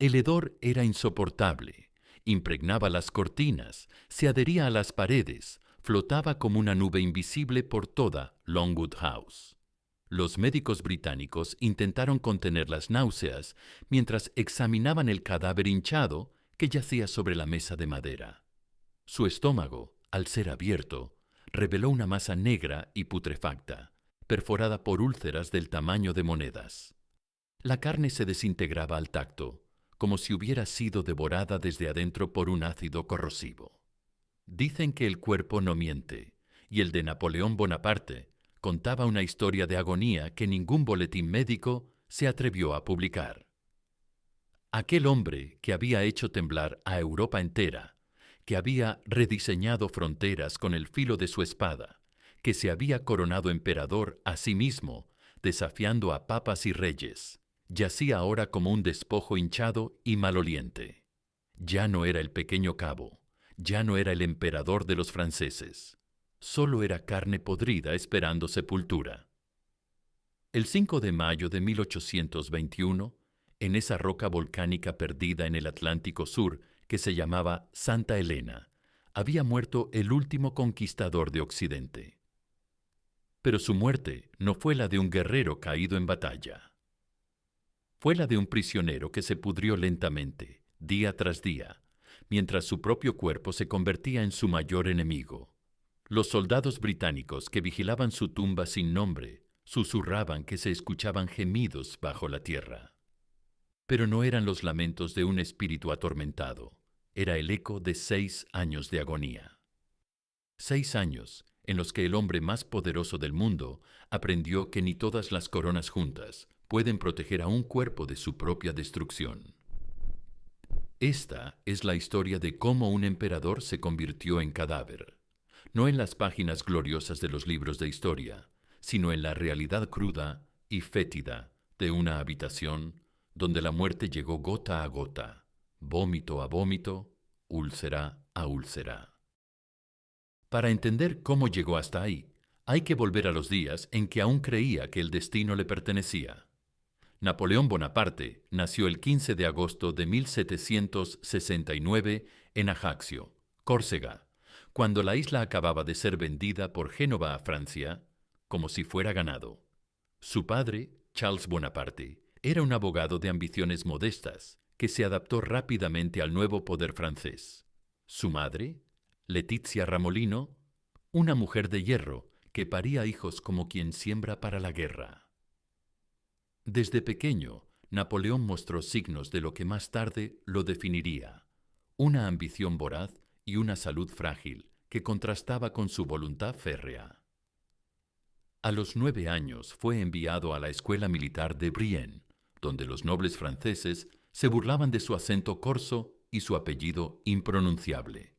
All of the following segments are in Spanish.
El hedor era insoportable, impregnaba las cortinas, se adhería a las paredes, flotaba como una nube invisible por toda Longwood House. Los médicos británicos intentaron contener las náuseas mientras examinaban el cadáver hinchado que yacía sobre la mesa de madera. Su estómago, al ser abierto, reveló una masa negra y putrefacta, perforada por úlceras del tamaño de monedas. La carne se desintegraba al tacto, como si hubiera sido devorada desde adentro por un ácido corrosivo. Dicen que el cuerpo no miente, y el de Napoleón Bonaparte contaba una historia de agonía que ningún boletín médico se atrevió a publicar. Aquel hombre que había hecho temblar a Europa entera, que había rediseñado fronteras con el filo de su espada, que se había coronado emperador a sí mismo, desafiando a papas y reyes, yacía ahora como un despojo hinchado y maloliente. Ya no era el pequeño cabo, ya no era el emperador de los franceses, solo era carne podrida esperando sepultura. El 5 de mayo de 1821, en esa roca volcánica perdida en el Atlántico Sur que se llamaba Santa Elena, había muerto el último conquistador de Occidente. Pero su muerte no fue la de un guerrero caído en batalla. Fue la de un prisionero que se pudrió lentamente, día tras día, mientras su propio cuerpo se convertía en su mayor enemigo. Los soldados británicos que vigilaban su tumba sin nombre susurraban que se escuchaban gemidos bajo la tierra. Pero no eran los lamentos de un espíritu atormentado, era el eco de 6 años de agonía. 6 años en los que el hombre más poderoso del mundo aprendió que ni todas las coronas juntas pueden proteger a un cuerpo de su propia destrucción. Esta es la historia de cómo un emperador se convirtió en cadáver, no en las páginas gloriosas de los libros de historia, sino en la realidad cruda y fétida de una habitación donde la muerte llegó gota a gota, vómito a vómito, úlcera a úlcera. Para entender cómo llegó hasta ahí, hay que volver a los días en que aún creía que el destino le pertenecía. Napoleón Bonaparte nació el 15 de agosto de 1769 en Ajaccio, Córcega, cuando la isla acababa de ser vendida por Génova a Francia, como si fuera ganado. Su padre, Charles Bonaparte, era un abogado de ambiciones modestas que se adaptó rápidamente al nuevo poder francés. Su madre, Letizia Ramolino, una mujer de hierro que paría hijos como quien siembra para la guerra. Desde pequeño, Napoleón mostró signos de lo que más tarde lo definiría: una ambición voraz y una salud frágil que contrastaba con su voluntad férrea. A los 9 años fue enviado a la escuela militar de Brienne, donde los nobles franceses se burlaban de su acento corso y su apellido impronunciable.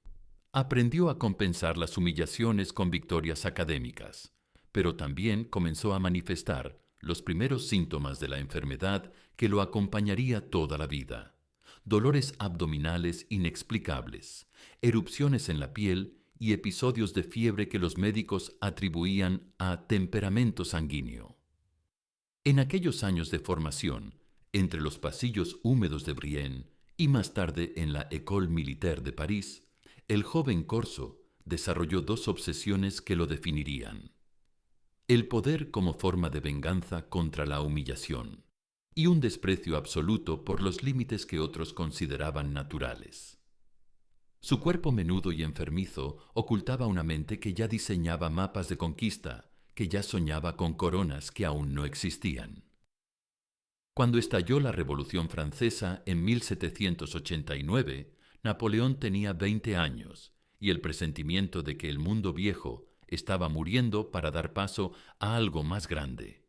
Aprendió a compensar las humillaciones con victorias académicas, pero también comenzó a manifestar los primeros síntomas de la enfermedad que lo acompañaría toda la vida: dolores abdominales inexplicables, erupciones en la piel y episodios de fiebre que los médicos atribuían a temperamento sanguíneo. En aquellos años de formación, entre los pasillos húmedos de Brienne y más tarde en la École Militaire de París, el joven corso desarrolló 2 obsesiones que lo definirían: el poder como forma de venganza contra la humillación y un desprecio absoluto por los límites que otros consideraban naturales. Su cuerpo menudo y enfermizo ocultaba una mente que ya diseñaba mapas de conquista, que ya soñaba con coronas que aún no existían. Cuando estalló la Revolución Francesa en 1789, Napoleón tenía 20 años y el presentimiento de que el mundo viejo estaba muriendo para dar paso a algo más grande.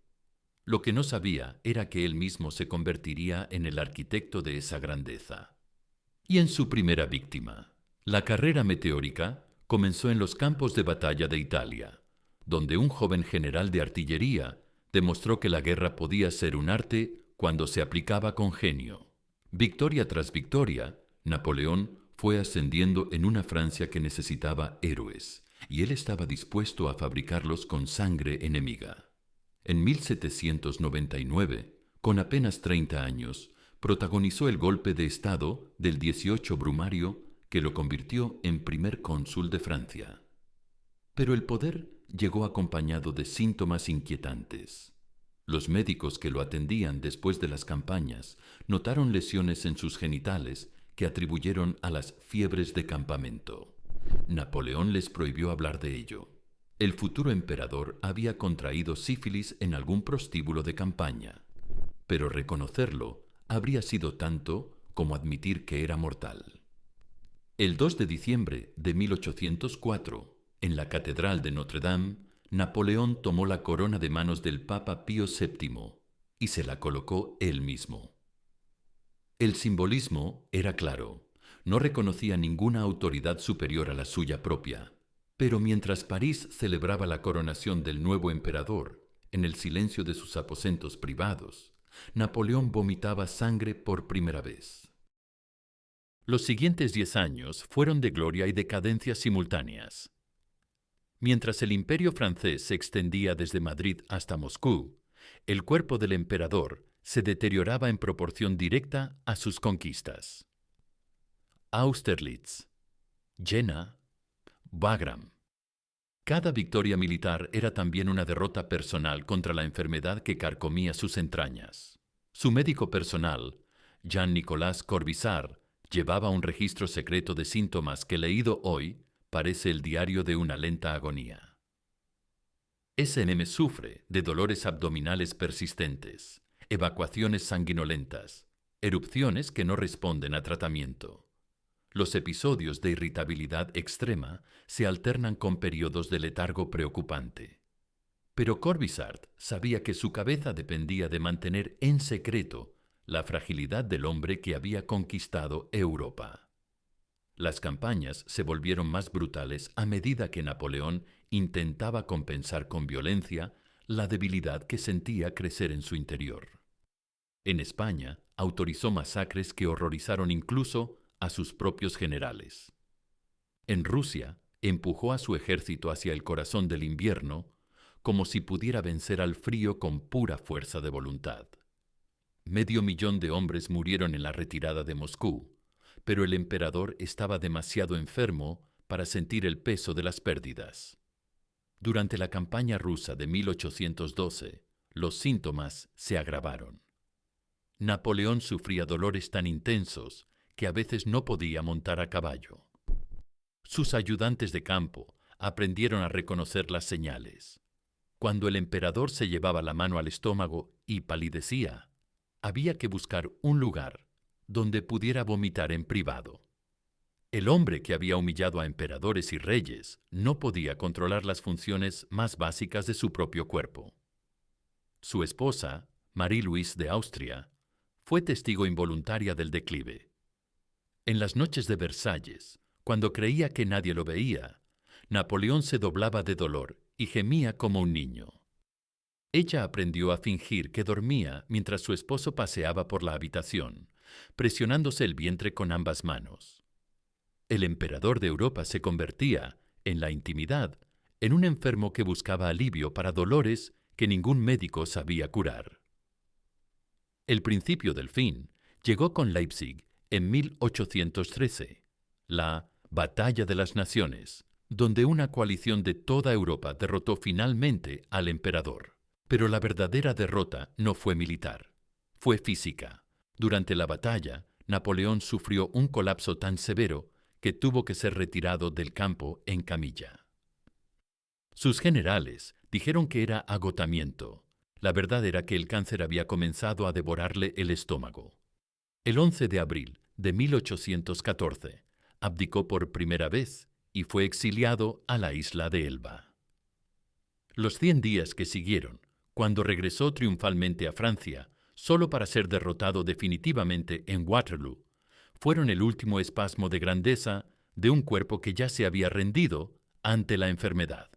Lo que no sabía era que él mismo se convertiría en el arquitecto de esa grandeza. Y en su primera víctima. La carrera meteórica comenzó en los campos de batalla de Italia, donde un joven general de artillería demostró que la guerra podía ser un arte cuando se aplicaba con genio. Victoria tras victoria, Napoleón fue ascendiendo en una Francia que necesitaba héroes, y él estaba dispuesto a fabricarlos con sangre enemiga. En 1799, con apenas 30 años, Protagonizó el golpe de Estado del 18 Brumario que lo convirtió en primer cónsul de Francia. Pero el poder llegó acompañado de síntomas inquietantes. Los médicos que lo atendían después de las campañas notaron lesiones en sus genitales que atribuyeron a las fiebres de campamento. Napoleón les prohibió hablar de ello. El futuro emperador había contraído sífilis en algún prostíbulo de campaña, pero reconocerlo habría sido tanto como admitir que era mortal. El 2 de diciembre de 1804, en la Catedral de Notre Dame, Napoleón tomó la corona de manos del Papa Pío VII y se la colocó él mismo. El simbolismo era claro. No reconocía ninguna autoridad superior a la suya propia. Pero mientras París celebraba la coronación del nuevo emperador, en el silencio de sus aposentos privados, Napoleón vomitaba sangre por primera vez. Los siguientes 10 años fueron de gloria y decadencia simultáneas. Mientras el imperio francés se extendía desde Madrid hasta Moscú, el cuerpo del emperador se deterioraba en proporción directa a sus conquistas. Austerlitz, Jena, Wagram. Cada victoria militar era también una derrota personal contra la enfermedad que carcomía sus entrañas. Su médico personal, Jean-Nicolas Corvisart, llevaba un registro secreto de síntomas que, leído hoy, parece el diario de una lenta agonía. SNM sufre de dolores abdominales persistentes, evacuaciones sanguinolentas, erupciones que no responden a tratamiento. Los episodios de irritabilidad extrema se alternan con periodos de letargo preocupante. Pero Corvisart sabía que su cabeza dependía de mantener en secreto la fragilidad del hombre que había conquistado Europa. Las campañas se volvieron más brutales a medida que Napoleón intentaba compensar con violencia la debilidad que sentía crecer en su interior. En España, autorizó masacres que horrorizaron incluso a sus propios generales. En Rusia, empujó a su ejército hacia el corazón del invierno como si pudiera vencer al frío con pura fuerza de voluntad. 500.000 de hombres murieron en la retirada de Moscú, pero el emperador estaba demasiado enfermo para sentir el peso de las pérdidas. Durante la campaña rusa de 1812, los síntomas se agravaron. Napoleón sufría dolores tan intensos que a veces no podía montar a caballo. Sus ayudantes de campo aprendieron a reconocer las señales. Cuando el emperador se llevaba la mano al estómago y palidecía, había que buscar un lugar donde pudiera vomitar en privado. El hombre que había humillado a emperadores y reyes no podía controlar las funciones más básicas de su propio cuerpo. Su esposa, Marie-Louise de Austria, fue testigo involuntaria del declive. En las noches de Versalles, cuando creía que nadie lo veía, Napoleón se doblaba de dolor y gemía como un niño. Ella aprendió a fingir que dormía mientras su esposo paseaba por la habitación, presionándose el vientre con ambas manos. El emperador de Europa se convertía, en la intimidad, en un enfermo que buscaba alivio para dolores que ningún médico sabía curar. El principio del fin llegó con Leipzig en 1813, la Batalla de las Naciones, donde una coalición de toda Europa derrotó finalmente al emperador. Pero la verdadera derrota no fue militar, fue física. Durante la batalla, Napoleón sufrió un colapso tan severo que tuvo que ser retirado del campo en camilla. Sus generales dijeron que era agotamiento. La verdad era que el cáncer había comenzado a devorarle el estómago. El 11 de abril de 1814, abdicó por primera vez y fue exiliado a la isla de Elba. Los 100 días que siguieron, cuando regresó triunfalmente a Francia, solo para ser derrotado definitivamente en Waterloo, fueron el último espasmo de grandeza de un cuerpo que ya se había rendido ante la enfermedad.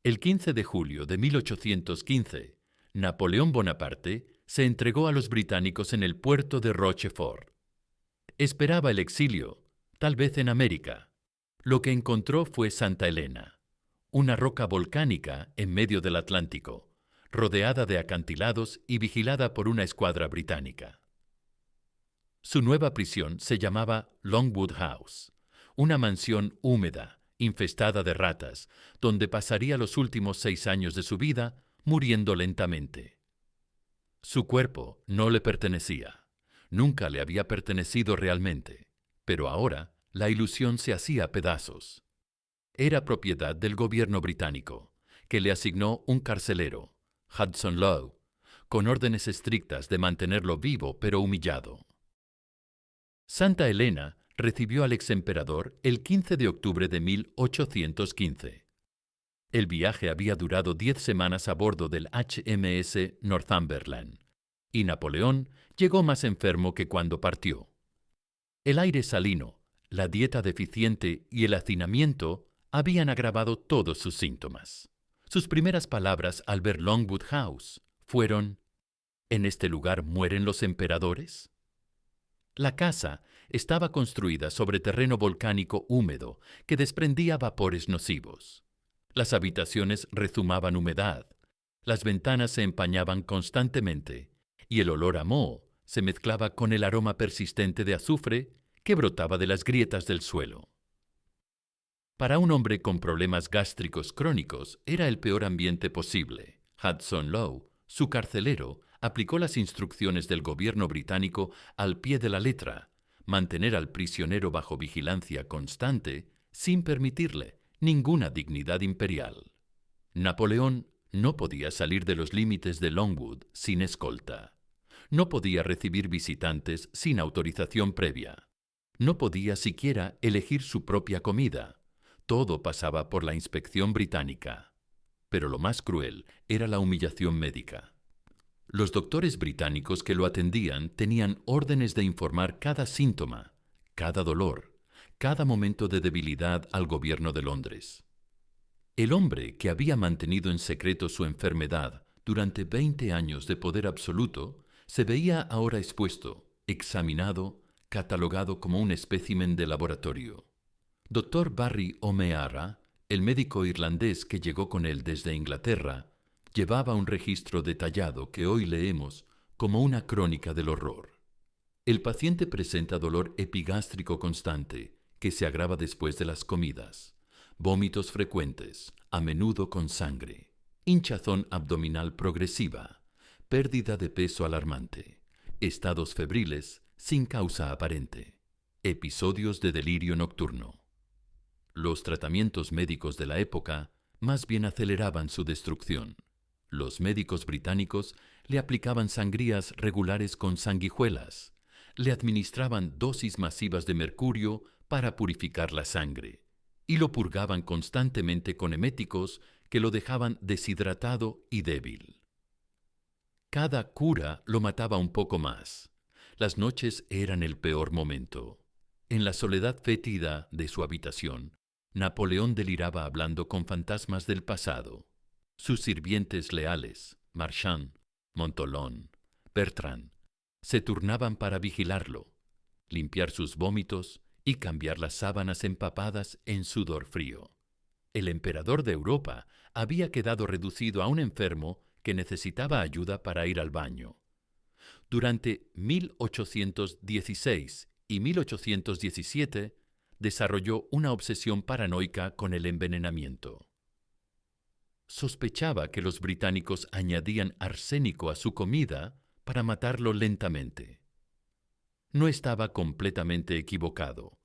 El 15 de julio de 1815, Napoleón Bonaparte se entregó a los británicos en el puerto de Rochefort. Esperaba el exilio, tal vez en América. Lo que encontró fue Santa Elena, una roca volcánica en medio del Atlántico, rodeada de acantilados y vigilada por una escuadra británica. Su nueva prisión se llamaba Longwood House, una mansión húmeda, infestada de ratas, donde pasaría los últimos 6 años de su vida muriendo lentamente. Su cuerpo no le pertenecía, nunca le había pertenecido realmente, pero ahora la ilusión se hacía pedazos. Era propiedad del gobierno británico, que le asignó un carcelero, Hudson Lowe, con órdenes estrictas de mantenerlo vivo pero humillado. Santa Elena recibió al exemperador el 15 de octubre de 1815. El viaje había durado 10 semanas a bordo del HMS Northumberland, y Napoleón llegó más enfermo que cuando partió. El aire salino, la dieta deficiente y el hacinamiento habían agravado todos sus síntomas. Sus primeras palabras al ver Longwood House fueron: ¿en este lugar mueren los emperadores? La casa estaba construida sobre terreno volcánico húmedo que desprendía vapores nocivos. Las habitaciones rezumaban humedad, las ventanas se empañaban constantemente y el olor a moho se mezclaba con el aroma persistente de azufre que brotaba de las grietas del suelo. Para un hombre con problemas gástricos crónicos era el peor ambiente posible. Hudson Lowe, su carcelero, aplicó las instrucciones del gobierno británico al pie de la letra: mantener al prisionero bajo vigilancia constante sin permitirle ninguna dignidad imperial. Napoleón no podía salir de los límites de Longwood sin escolta. No podía recibir visitantes sin autorización previa. No podía siquiera elegir su propia comida. Todo pasaba por la inspección británica. Pero lo más cruel era la humillación médica. Los doctores británicos que lo atendían tenían órdenes de informar cada síntoma, cada dolor, cada momento de debilidad al gobierno de Londres. El hombre que había mantenido en secreto su enfermedad durante 20 años de poder absoluto se veía ahora expuesto, examinado, catalogado como un espécimen de laboratorio. Dr. Barry O'Meara, el médico irlandés que llegó con él desde Inglaterra, llevaba un registro detallado que hoy leemos como una crónica del horror. El paciente presenta dolor epigástrico constante que se agrava después de las comidas, vómitos frecuentes, a menudo con sangre, hinchazón abdominal progresiva, pérdida de peso alarmante, estados febriles sin causa aparente, episodios de delirio nocturno. Los tratamientos médicos de la época más bien aceleraban su destrucción. Los médicos británicos le aplicaban sangrías regulares con sanguijuelas, le administraban dosis masivas de mercurio para purificar la sangre, y lo purgaban constantemente con eméticos que lo dejaban deshidratado y débil. Cada cura lo mataba un poco más. Las noches eran el peor momento. En la soledad fétida de su habitación, Napoleón deliraba hablando con fantasmas del pasado. Sus sirvientes leales, Marchand, Montholon, Bertrand, se turnaban para vigilarlo, limpiar sus vómitos y cambiar las sábanas empapadas en sudor frío. El emperador de Europa había quedado reducido a un enfermo que necesitaba ayuda para ir al baño. Durante 1816 y 1817 desarrolló una obsesión paranoica con el envenenamiento. Sospechaba que los británicos añadían arsénico a su comida para matarlo lentamente. No estaba completamente equivocado.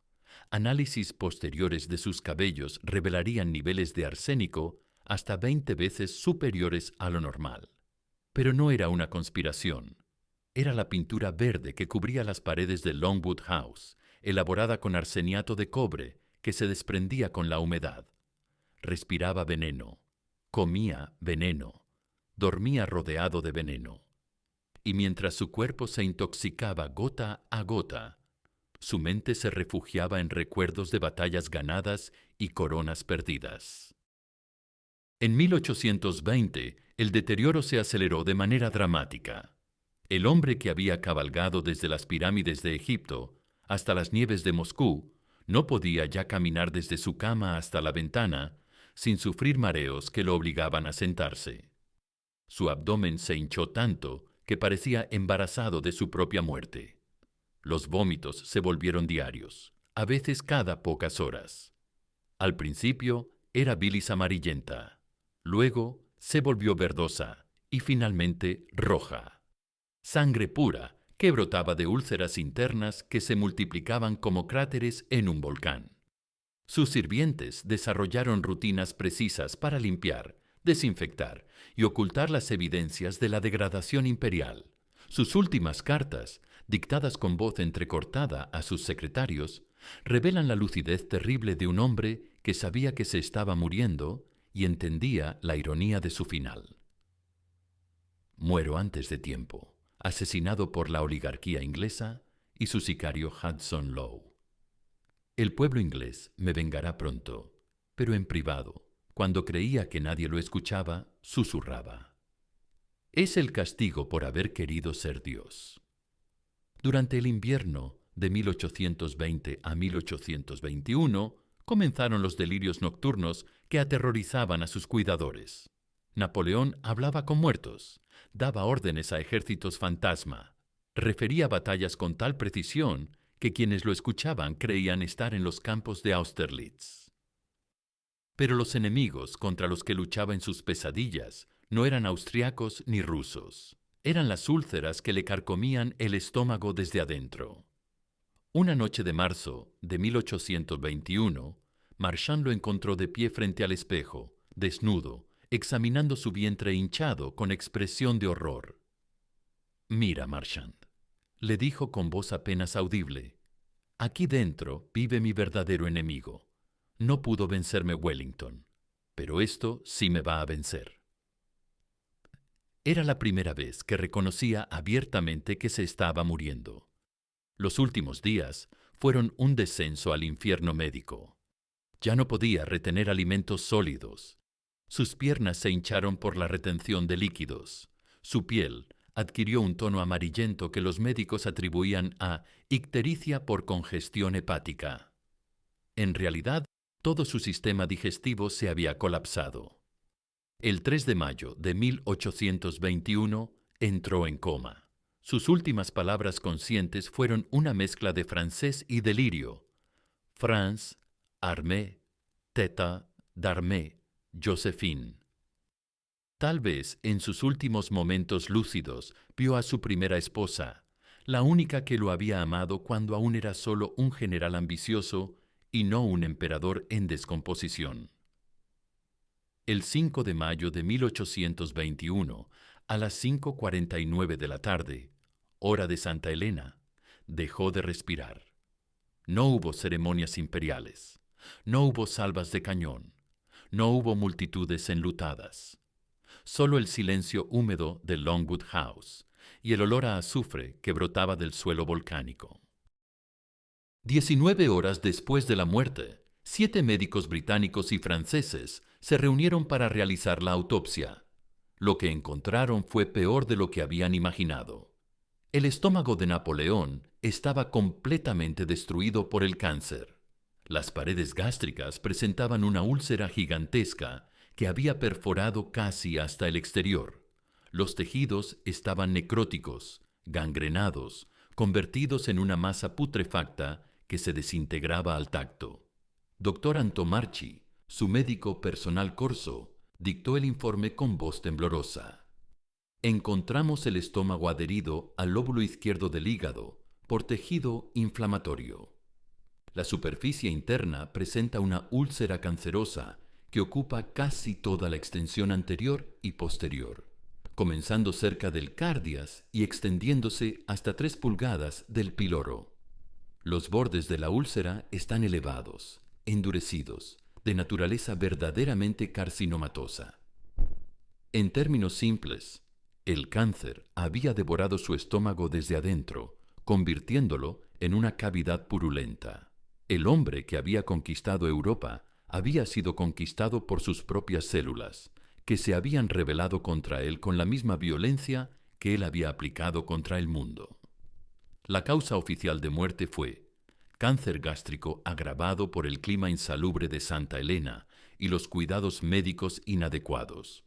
Análisis posteriores de sus cabellos revelarían niveles de arsénico hasta 20 veces superiores a lo normal. Pero no era una conspiración. Era la pintura verde que cubría las paredes de Longwood House, elaborada con arseniato de cobre que se desprendía con la humedad. Respiraba veneno, comía veneno, dormía rodeado de veneno. Y mientras su cuerpo se intoxicaba gota a gota, su mente se refugiaba en recuerdos de batallas ganadas y coronas perdidas. En 1820, el deterioro se aceleró de manera dramática. El hombre que había cabalgado desde las pirámides de Egipto hasta las nieves de Moscú no podía ya caminar desde su cama hasta la ventana sin sufrir mareos que lo obligaban a sentarse. Su abdomen se hinchó tanto que parecía embarazado de su propia muerte. Los vómitos se volvieron diarios, a veces cada pocas horas. Al principio era bilis amarillenta, luego se volvió verdosa y finalmente roja. Sangre pura que brotaba de úlceras internas que se multiplicaban como cráteres en un volcán. Sus sirvientes desarrollaron rutinas precisas para limpiar, desinfectar y ocultar las evidencias de la degradación imperial. Sus últimas cartas, dictadas con voz entrecortada a sus secretarios, revelan la lucidez terrible de un hombre que sabía que se estaba muriendo y entendía la ironía de su final. Muero antes de tiempo, asesinado por la oligarquía inglesa y su sicario Hudson Lowe. El pueblo inglés me vengará pronto, pero en privado, cuando creía que nadie lo escuchaba, susurraba. Es el castigo por haber querido ser Dios. Durante el invierno de 1820 a 1821 comenzaron los delirios nocturnos que aterrorizaban a sus cuidadores. Napoleón hablaba con muertos, daba órdenes a ejércitos fantasma, refería batallas con tal precisión que quienes lo escuchaban creían estar en los campos de Austerlitz. Pero los enemigos contra los que luchaba en sus pesadillas no eran austriacos ni rusos. Eran las úlceras que le carcomían el estómago desde adentro. Una noche de marzo de 1821, Marchand lo encontró de pie frente al espejo, desnudo, examinando su vientre hinchado con expresión de horror. «Mira, Marchand», le dijo con voz apenas audible, «aquí dentro vive mi verdadero enemigo. No pudo vencerme Wellington, pero esto sí me va a vencer». Era la primera vez que reconocía abiertamente que se estaba muriendo. Los últimos días fueron un descenso al infierno médico. Ya no podía retener alimentos sólidos. Sus piernas se hincharon por la retención de líquidos. Su piel adquirió un tono amarillento que los médicos atribuían a ictericia por congestión hepática. En realidad, todo su sistema digestivo se había colapsado. El 3 de mayo de 1821 entró en coma. Sus últimas palabras conscientes fueron una mezcla de francés y delirio. France, armée, tête d'armée, Joséphine. Tal vez en sus últimos momentos lúcidos vio a su primera esposa, la única que lo había amado cuando aún era solo un general ambicioso y no un emperador en descomposición. El 5 de mayo de 1821, a las 5:49 de la tarde, hora de Santa Elena, dejó de respirar. No hubo ceremonias imperiales, no hubo salvas de cañón, no hubo multitudes enlutadas. Solo el silencio húmedo de Longwood House y el olor a azufre que brotaba del suelo volcánico. 19 horas después de la muerte, 7 médicos británicos y franceses se reunieron para realizar la autopsia. Lo que encontraron fue peor de lo que habían imaginado. El estómago de Napoleón estaba completamente destruido por el cáncer. Las paredes gástricas presentaban una úlcera gigantesca que había perforado casi hasta el exterior. Los tejidos estaban necróticos, gangrenados, convertidos en una masa putrefacta que se desintegraba al tacto. Dr. Antomarchi, su médico personal corso, dictó el informe con voz temblorosa. Encontramos el estómago adherido al lóbulo izquierdo del hígado por tejido inflamatorio. La superficie interna presenta una úlcera cancerosa que ocupa casi toda la extensión anterior y posterior, comenzando cerca del cardias y extendiéndose hasta 3 pulgadas del píloro. Los bordes de la úlcera están elevados, endurecidos, de naturaleza verdaderamente carcinomatosa. En términos simples, el cáncer había devorado su estómago desde adentro, convirtiéndolo en una cavidad purulenta. El hombre que había conquistado Europa había sido conquistado por sus propias células, que se habían rebelado contra él con la misma violencia que él había aplicado contra el mundo. La causa oficial de muerte fue cáncer gástrico agravado por el clima insalubre de Santa Elena y los cuidados médicos inadecuados.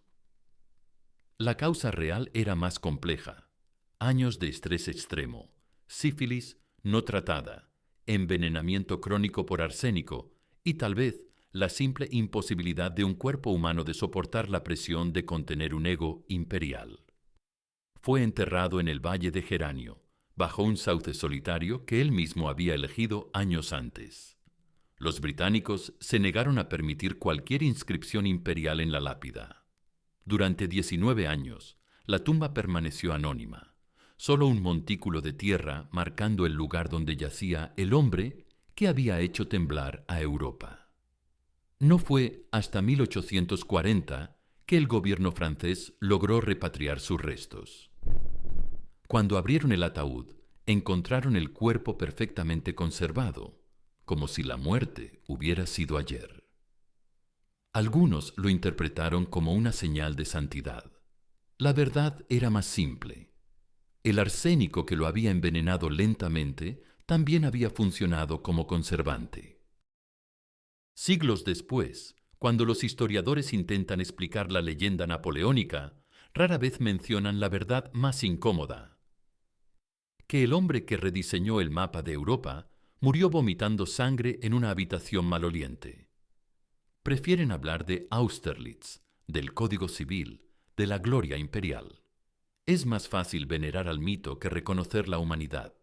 La causa real era más compleja. Años de estrés extremo, sífilis, no tratada, envenenamiento crónico por arsénico y tal vez la simple imposibilidad de un cuerpo humano de soportar la presión de contener un ego imperial. Fue enterrado en el Valle de Geranio, bajo un sauce solitario que él mismo había elegido años antes. Los británicos se negaron a permitir cualquier inscripción imperial en la lápida. Durante 19 años, la tumba permaneció anónima, solo un montículo de tierra marcando el lugar donde yacía el hombre que había hecho temblar a Europa. No fue hasta 1840 que el gobierno francés logró repatriar sus restos. Cuando abrieron el ataúd, encontraron el cuerpo perfectamente conservado, como si la muerte hubiera sido ayer. Algunos lo interpretaron como una señal de santidad. La verdad era más simple. El arsénico que lo había envenenado lentamente también había funcionado como conservante. Siglos después, cuando los historiadores intentan explicar la leyenda napoleónica, rara vez mencionan la verdad más incómoda: que el hombre que rediseñó el mapa de Europa murió vomitando sangre en una habitación maloliente. Prefieren hablar de Austerlitz, del Código Civil, de la gloria imperial. Es más fácil venerar al mito que reconocer la humanidad.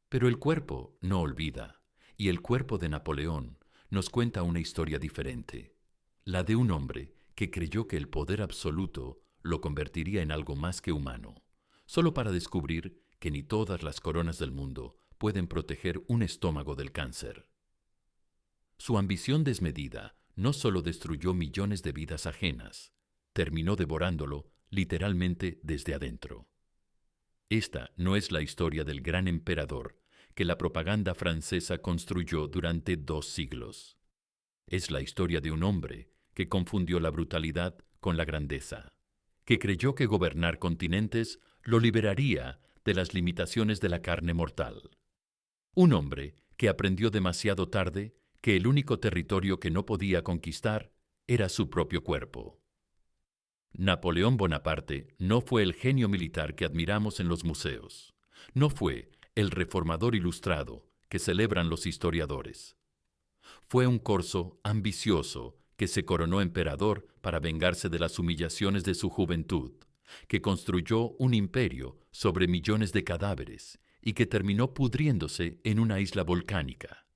Pero el cuerpo no olvida, y el cuerpo de Napoleón nos cuenta una historia diferente, la de un hombre que creyó que el poder absoluto lo convertiría en algo más que humano, solo para descubrir que ni todas las coronas del mundo pueden proteger un estómago del cáncer. Su ambición desmedida no solo destruyó millones de vidas ajenas, terminó devorándolo literalmente desde adentro. Esta no es la historia del gran emperador que la propaganda francesa construyó durante 2 siglos. Es la historia de un hombre que confundió la brutalidad con la grandeza, que creyó que gobernar continentes lo liberaría de las limitaciones de la carne mortal. Un hombre que aprendió demasiado tarde que el único territorio que no podía conquistar era su propio cuerpo. Napoleón Bonaparte no fue el genio militar que admiramos en los museos. No fue el reformador ilustrado que celebran los historiadores. Fue un corso ambicioso que se coronó emperador para vengarse de las humillaciones de su juventud, que construyó un imperio sobre millones de cadáveres y que terminó pudriéndose en una isla volcánica,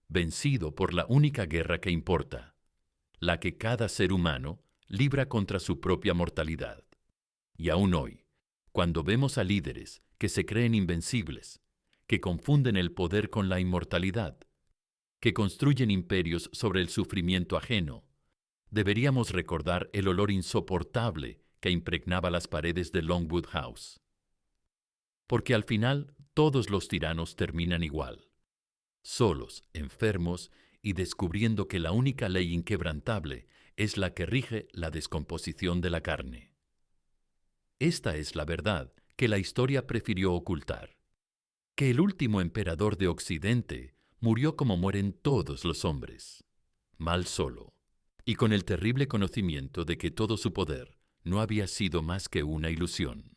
vencido por la única guerra que importa, la que cada ser humano libra contra su propia mortalidad. Y aún hoy, cuando vemos a líderes que se creen invencibles, que confunden el poder con la inmortalidad, que construyen imperios sobre el sufrimiento ajeno, deberíamos recordar el olor insoportable que impregnaba las paredes de Longwood House. Porque al final todos los tiranos terminan igual, solos, enfermos y descubriendo que la única ley inquebrantable es la que rige la descomposición de la carne. Esta es la verdad que la historia prefirió ocultar, que el último emperador de Occidente murió como mueren todos los hombres, mal solo, y con el terrible conocimiento de que todo su poder no había sido más que una ilusión.